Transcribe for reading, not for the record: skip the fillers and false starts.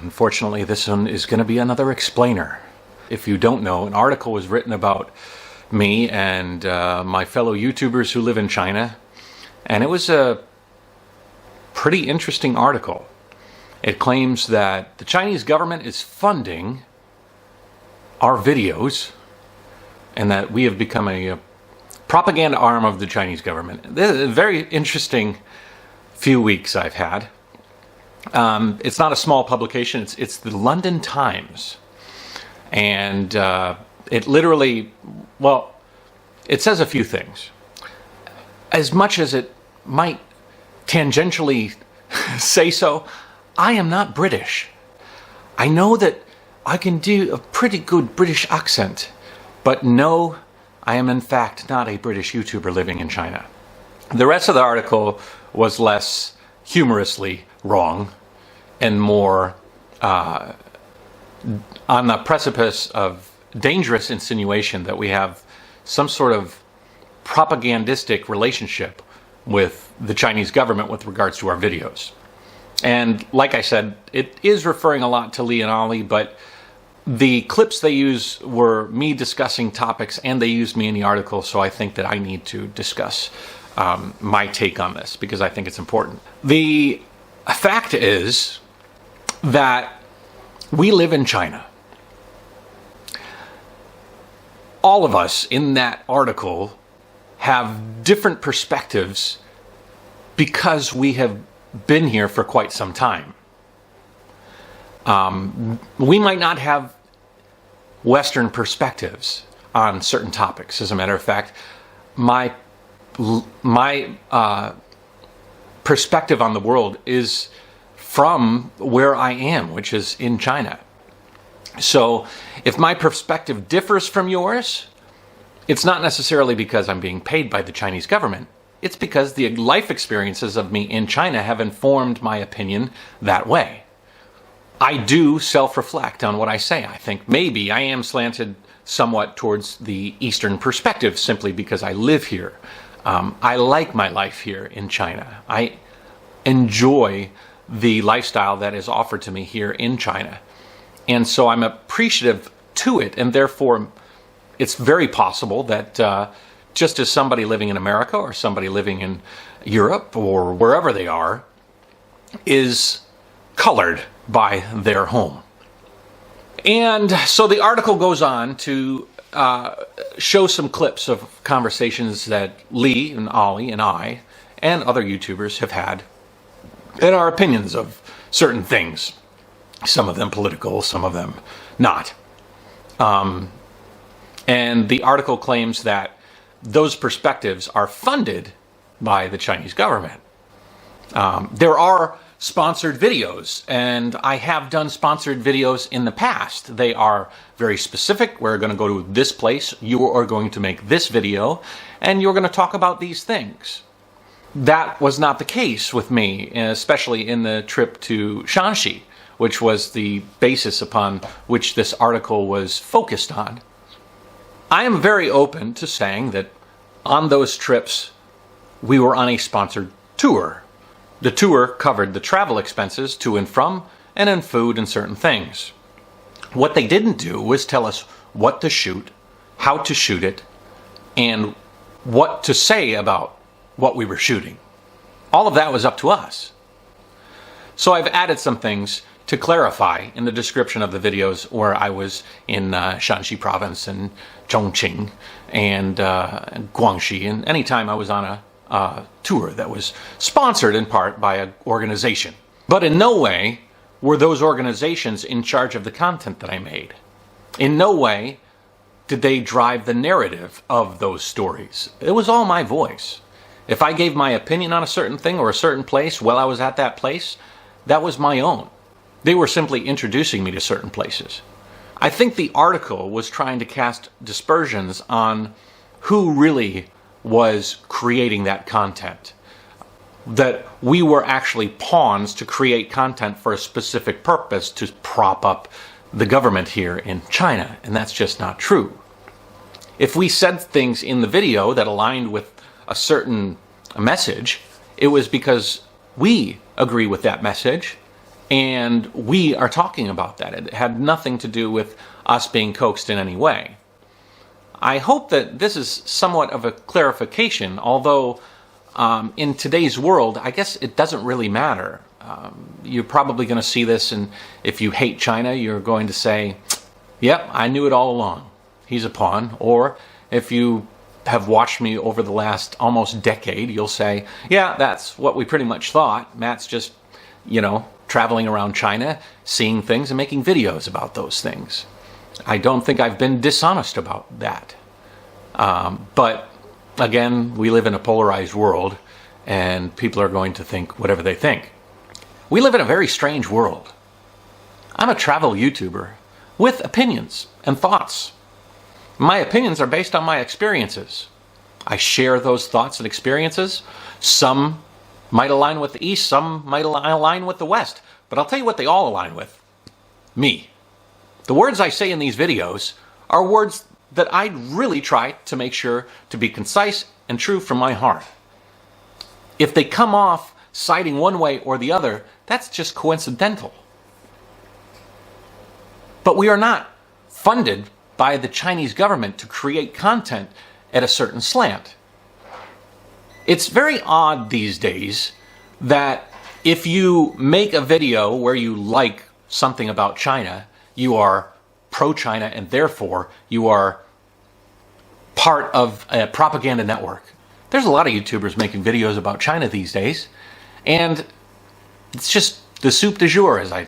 Unfortunately, this one is going to be another explainer. If you don't know, an article was written about me and my fellow YouTubers who live in China, and it was a pretty interesting article. It claims that the Chinese government is funding our videos and that we have become a propaganda arm of the Chinese government. This is a very interesting few weeks I've had. It's not a small publication. It's the London Times. And it literally, well, it says a few things. As much as it might tangentially say so, I am not British. I know that I can do a pretty good British accent, but no, I am in fact not a British YouTuber living in China. The rest of the article was less humorously wrong and more on the precipice of dangerous insinuation that we have some sort of propagandistic relationship with the Chinese government with regards to our videos. And like I said, it is referring a lot to Lee and Ollie, but the clips they use were me discussing topics, and they used me in the article, so I think that I need to discuss my take on this because I think it's important. The fact is that we live in China. All of us in that article have different perspectives because we have been here for quite some time. We might not have Western perspectives on certain topics. As a matter of fact, my perspective on the world is from where I am, which is in China. So if my perspective differs from yours, it's not necessarily because I'm being paid by the Chinese government. It's because the life experiences of me in China have informed my opinion that way. I do self-reflect on what I say. I think maybe I am slanted somewhat towards the Eastern perspective simply because I live here. I like my life here in China. I enjoy the lifestyle that is offered to me here in China. And so I'm appreciative to it, and therefore it's very possible that just as somebody living in America or somebody living in Europe or wherever they are is colored by their home. And so the article goes on to show some clips of conversations that Lee and Ollie and I and other YouTubers have had and our opinions of certain things. Some of them political, some of them not. And the article claims that those perspectives are funded by the Chinese government. There are sponsored videos, and I have done sponsored videos in the past. They are very specific. We're going to go to this place. You are going to make this video, and you're going to talk about these things. That was not the case with me, especially in the trip to Shanxi, which was the basis upon which this article was focused on. I am very open to saying that on those trips, we were on a sponsored tour. The tour covered the travel expenses to and from, and in food and certain things. What they didn't do was tell us what to shoot, how to shoot it, and what to say about what we were shooting. All of that was up to us. So I've added some things to clarify in the description of the videos where I was in Shanxi province and Chongqing and Guangxi, and anytime I was on a tour that was sponsored in part by an organization. But in no way were those organizations in charge of the content that I made. In no way did they drive the narrative of those stories. It was all my voice. If I gave my opinion on a certain thing or a certain place while I was at that place, that was my own. They were simply introducing me to certain places. I think the article was trying to cast dispersions on who really was creating that content. That we were actually pawns to create content for a specific purpose to prop up the government here in China, and that's just not true. If we said things in the video that aligned with a certain message, it was because we agree with that message And we are talking about that. It had nothing to do with us being coaxed in any way. I hope that this is somewhat of a clarification, although in today's world, I guess it doesn't really matter. You're probably going to see this, and if you hate China, you're going to say, yep, I knew it all along. He's a pawn. Or if you have watched me over the last almost decade, you'll say, yeah, that's what we pretty much thought. Matt's just, traveling around China, seeing things and making videos about those things. I don't think I've been dishonest about that. But again, we live in a polarized world, and people are going to think whatever they think. We live in a very strange world. I'm a travel YouTuber with opinions and thoughts. My opinions are based on my experiences. I share those thoughts and experiences. Some might align with the East, some might align with the West. But I'll tell you what they all align with. Me. The words I say in these videos are words that I really try to make sure to be concise and true from my heart. If they come off siding one way or the other, that's just coincidental. But we are not funded by the Chinese government to create content at a certain slant. It's very odd these days that if you make a video where you like something about China, you are pro-China and therefore you are part of a propaganda network. There's a lot of YouTubers making videos about China these days, and it's just the soup du jour, as I